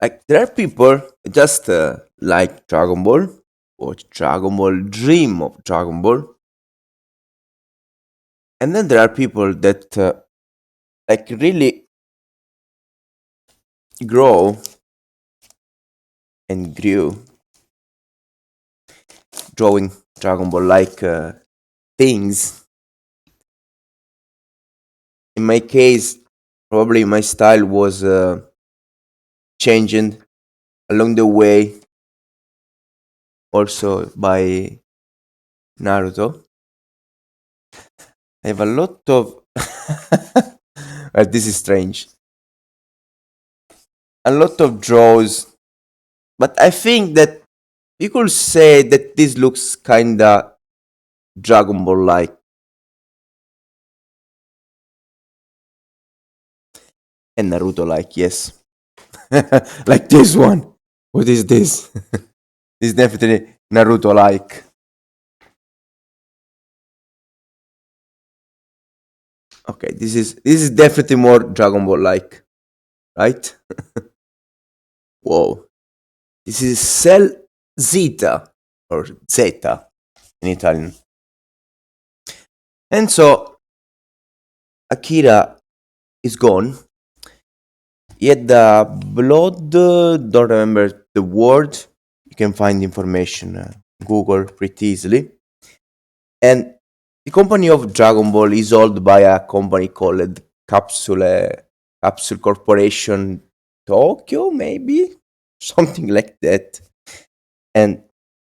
Like there are people just like Dragon Ball, watch Dragon Ball, dream of Dragon Ball, and then there are people that like really grow and grew drawing Dragon Ball like things. In my case, probably my style was changing along the way, also by Naruto. I have a lot of. This is strange. A lot of draws, but I think that you could say that this looks kinda Dragon Ball like, and Naruto like, yes. Like this one. What is this? This is definitely Naruto like. Okay, this is definitely more Dragon Ball like, right? Whoa. This is Cell Zeta or Zeta in Italian. And so Akira is gone. Yet the blood, don't remember the word. You can find information Google pretty easily. And the company of Dragon Ball is owned by a company called Capsule Capsule Corporation Tokyo, maybe something like that. And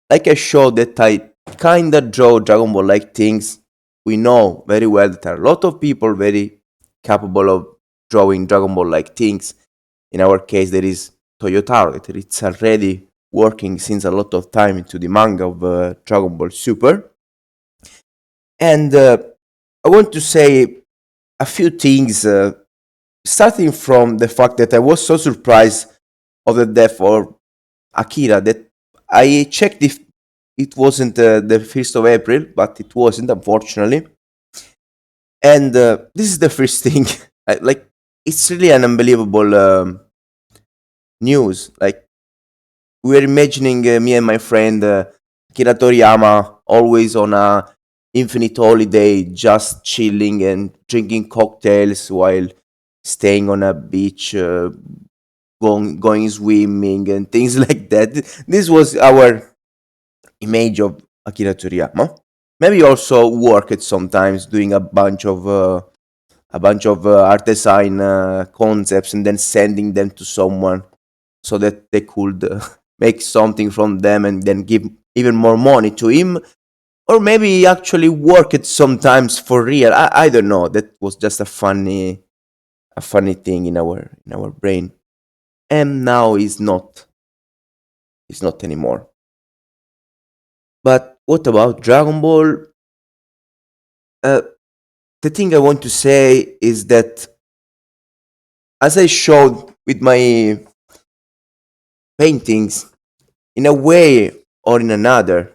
like I showed that I kinda draw Dragon Ball like things, we know very well that there are a lot of people very capable of drawing Dragon Ball like things. In our case, there is Toyotaro, that it's already working since a lot of time into the manga of Dragon Ball Super. And I want to say a few things, starting from the fact that I was so surprised of the death of Akira that I checked if it wasn't the 1st of April, but it wasn't, unfortunately. And this is the first thing. Like, it's really an unbelievable news. Like, we were imagining me and my friend Akira Toriyama always on a infinite holiday, just chilling and drinking cocktails while staying on a beach, going swimming and things like that. This was our image of Akira Toriyama. Maybe also worked sometimes doing a bunch of artisan concepts and then sending them to someone so that they could make something from them and then give even more money to him, or maybe he actually worked sometimes for real. I don't know, that was just a funny thing in our brain, and now he's not anymore. But what about Dragon Ball? uh, the thing I want to say is that, as I showed with my paintings, in a way or in another,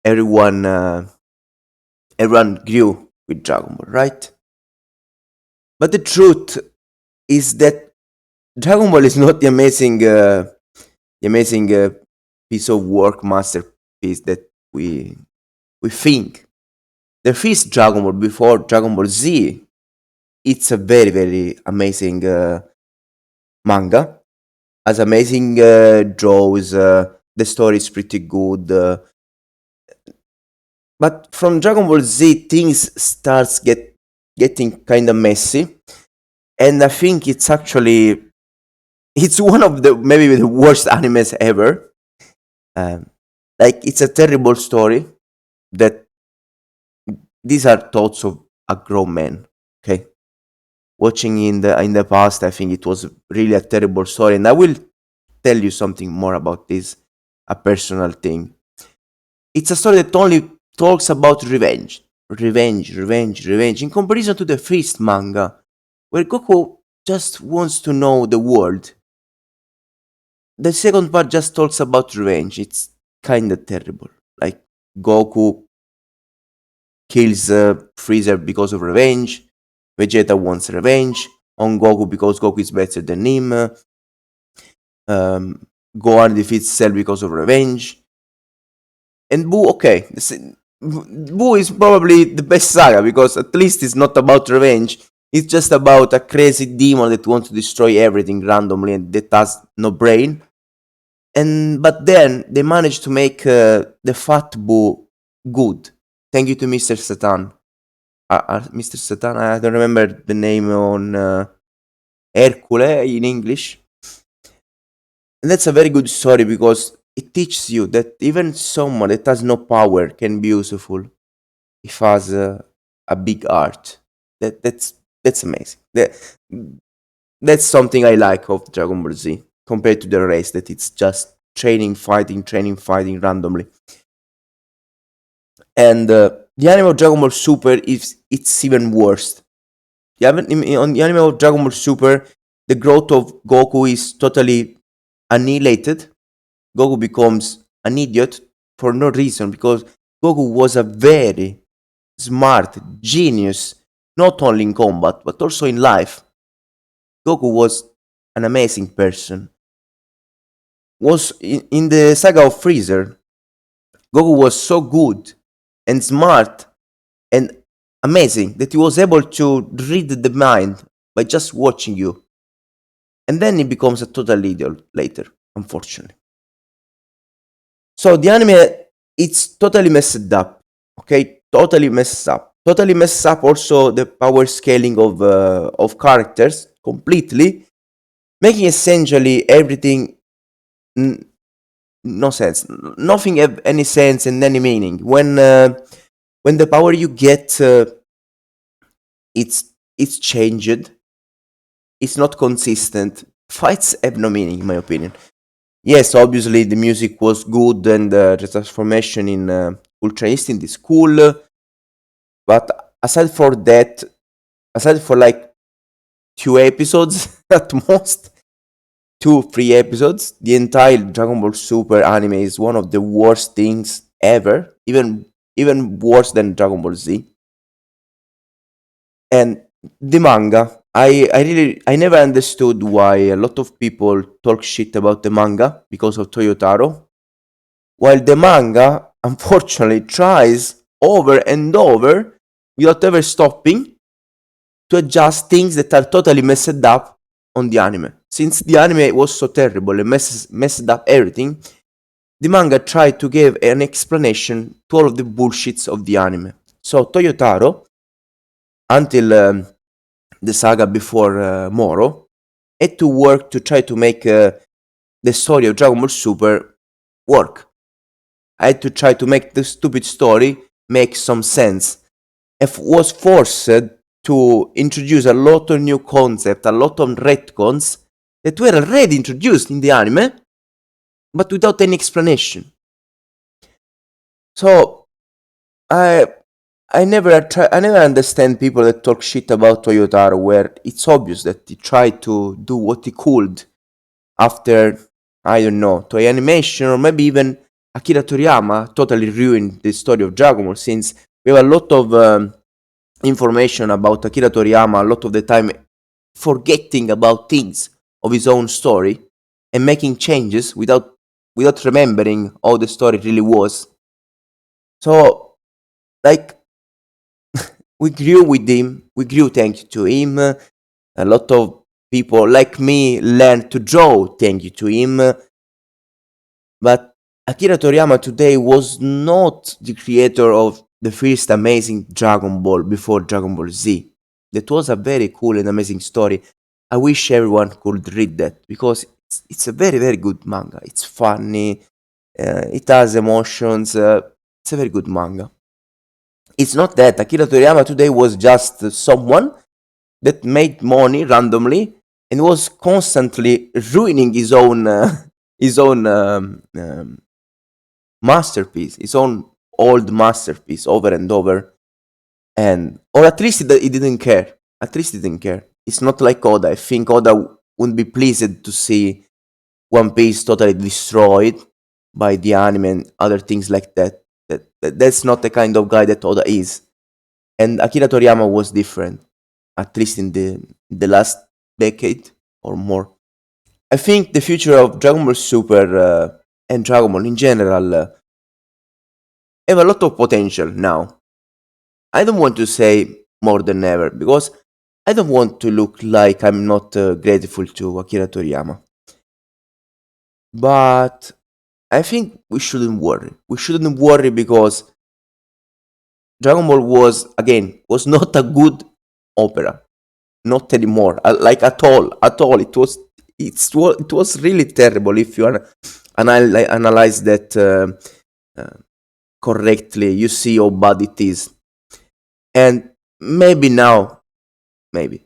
everyone everyone grew with Dragon Ball, right? But the truth is that Dragon Ball is not the amazing piece of work masterpiece that we think. The first Dragon Ball before Dragon Ball Z, it's a very very amazing manga. Has amazing draws. The story is pretty good. But from Dragon Ball Z, things starts getting kind of messy, and I think it's one of the maybe the worst animes ever. Um, like it's a terrible story that these are thoughts of a grown man. Okay, watching in the past, I think it was really a terrible story, and I will tell you something more about this, a personal thing. It's a story that only talks about revenge, revenge, revenge, revenge. In comparison to the first manga, where Goku just wants to know the world, the second part just talks about revenge. It's kinda terrible. Like Goku kills Freezer because of revenge. Vegeta wants revenge. on Goku because Goku is better than him. Gohan defeats Cell because of revenge. And Boo, okay, Boo is probably the best saga because at least it's not about revenge. It's just about a crazy demon that wants to destroy everything randomly and that has no brain. And but then they managed to make the Fat Boo good. Thank you to Mr. Satan. Mr. Satan, I don't remember the name on Hercule in English. And that's a very good story because it teaches you that even someone that has no power can be useful if has a big art. That's amazing. That's something I like of Dragon Ball Z compared to the rest that it's just training, fighting randomly. And the anime of Dragon Ball Super is it's even worse. On the anime of Dragon Ball Super, the growth of Goku is totally annihilated. Goku becomes an idiot for no reason because Goku was a very smart genius, not only in combat but also in life. Goku was an amazing person. Was in the saga of Freezer, Goku was so good and smart and amazing that he was able to read the mind by just watching you. And then he becomes a total idiot later, unfortunately. So the anime, it's totally messed up. Okay, totally messed up. Totally messed up also the power scaling of characters completely, making essentially everything no sense. Nothing have any sense and any meaning. When the power you get, it's changed. It's not consistent. Fights have no meaning, in my opinion. Yes, obviously the music was good and the transformation in Ultra Instinct is cool. But aside for that, aside for like 2 episodes at most, 2 3 episodes, the entire Dragon Ball Super anime is one of the worst things ever. Even worse than Dragon Ball Z. And the manga, I never understood why a lot of people talk shit about the manga because of Toyotaro, while the manga unfortunately tries over and over without ever stopping to adjust things that are totally messed up on the anime. Since the anime was so terrible and messed up everything, the manga tried to give an explanation to all of the bullshits of the anime. So Toyotaro, until the saga before Moro, had to work to try to make the story of Dragon Ball Super work. I had to try to make the stupid story make some sense. And was forced to introduce a lot of new concepts, a lot of retcons that were already introduced in the anime, but without any explanation. So I never understand people that talk shit about Toyotaro where it's obvious that he tried to do what he could after, I don't know, Toy Animation or maybe even Akira Toriyama totally ruined the story of Dragon Ball, since we have a lot of information about Akira Toriyama a lot of the time forgetting about things of his own story and making changes without remembering how the story really was. So, like, we grew with him, we grew thanks to him. A lot of people like me learned to draw thank you to him. But Akira Toriyama today was not the creator of the first amazing Dragon Ball before Dragon Ball Z. That was a very cool and amazing story. I wish everyone could read that because it's a very, very good manga. It's funny, it has emotions, it's a very good manga. It's not that Akira Toriyama today was just someone that made money randomly and was constantly ruining his own masterpiece, his own old masterpiece over and over, and or at least he didn't care. At least he didn't care. It's not like Oda. I think Oda wouldn't be pleased to see One Piece totally destroyed by the anime and other things like that. That's not the kind of guy that Oda is. And Akira Toriyama was different. at least in the last decade or more. I think the future of Dragon Ball Super and Dragon Ball in general have a lot of potential now. I don't want to say more than ever because I don't want to look like I'm not grateful to Akira Toriyama. But I think we shouldn't worry. We shouldn't worry because Dragon Ball was not a good opera, not anymore. Like at all. It was really terrible if you analyze that uh, correctly. You see how bad it is, and maybe now, maybe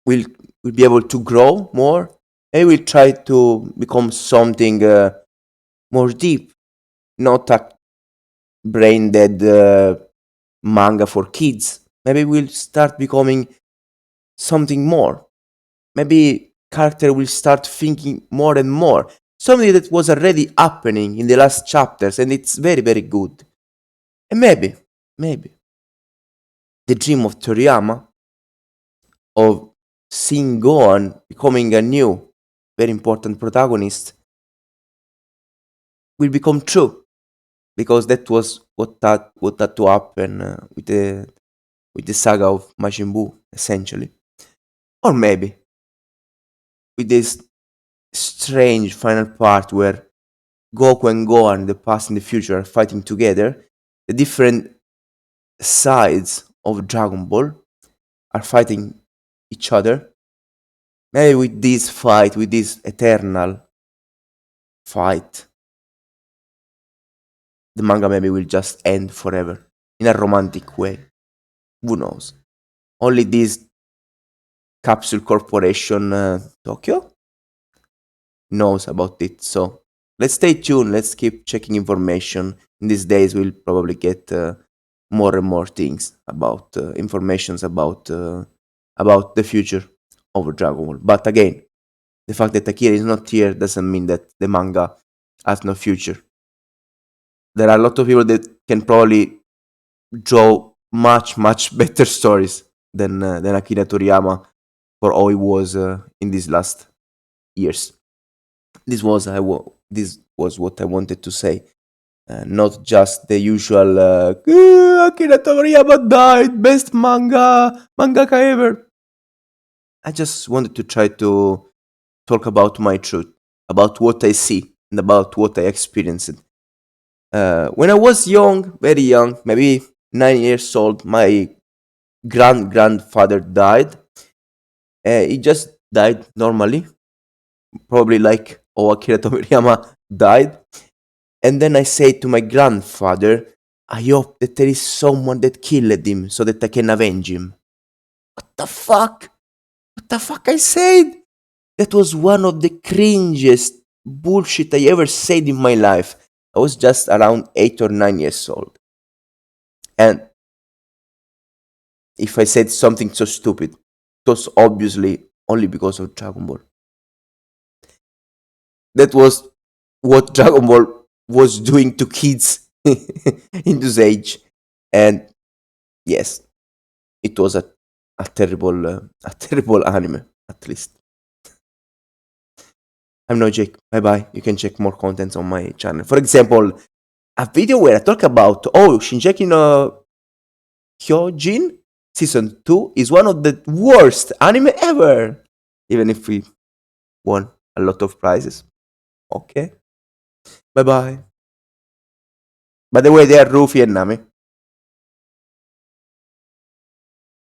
we'll we'll be able to grow more. Maybe we'll try to become something more deep, not a brain dead manga for kids. Maybe we'll start becoming something more. Maybe character will start thinking more and more. Something that was already happening in the last chapters, and it's very, very good. And maybe, the dream of Toriyama of seeing Gohan becoming a new, very important protagonist will become true because that was what had to happen with the saga of Majin Buu, essentially. Or maybe with this strange final part where Goku and Gohan, the past and the future, are fighting together. The different sides of Dragon Ball are fighting each other. Maybe with this fight, with this eternal fight, the manga maybe will just end forever in a romantic way. Who knows? Only this capsule corporation, Tokyo, knows about it. So let's stay tuned. Let's keep checking information. In these days, we'll probably get more and more things about informations about the future of Dragon Ball. But again, the fact that Akira is not here doesn't mean that the manga has no future. There are a lot of people that can probably draw much better stories than Akira Toriyama for how he was in these last years. This was what I wanted to say. Not just the usual Akira Toriyama died, best mangaka ever. I just wanted to try to talk about my truth, about what I see, and about what I experienced. When I was young, very young, maybe 9 years old, my grandfather died. He just died normally, probably like Akira Toriyama died. And then I say to my grandfather, I hope that there is someone that killed him so that I can avenge him. What the fuck? What the fuck I said? That was one of the cringiest bullshit I ever said in my life. I was just around 8 or 9 years old. And if I said something so stupid, it was obviously only because of Dragon Ball. That was what Dragon Ball was doing to kids in this age. And yes, it was a terrible anime, at least. I'm no Jake. Bye bye. You can check more contents on my channel. For example, a video where I talk about Shinjeki no Hyojin season 2 is one of the worst anime ever. Even if we won a lot of prizes. Okay. Bye bye. By the way, they are Ruffy and Nami.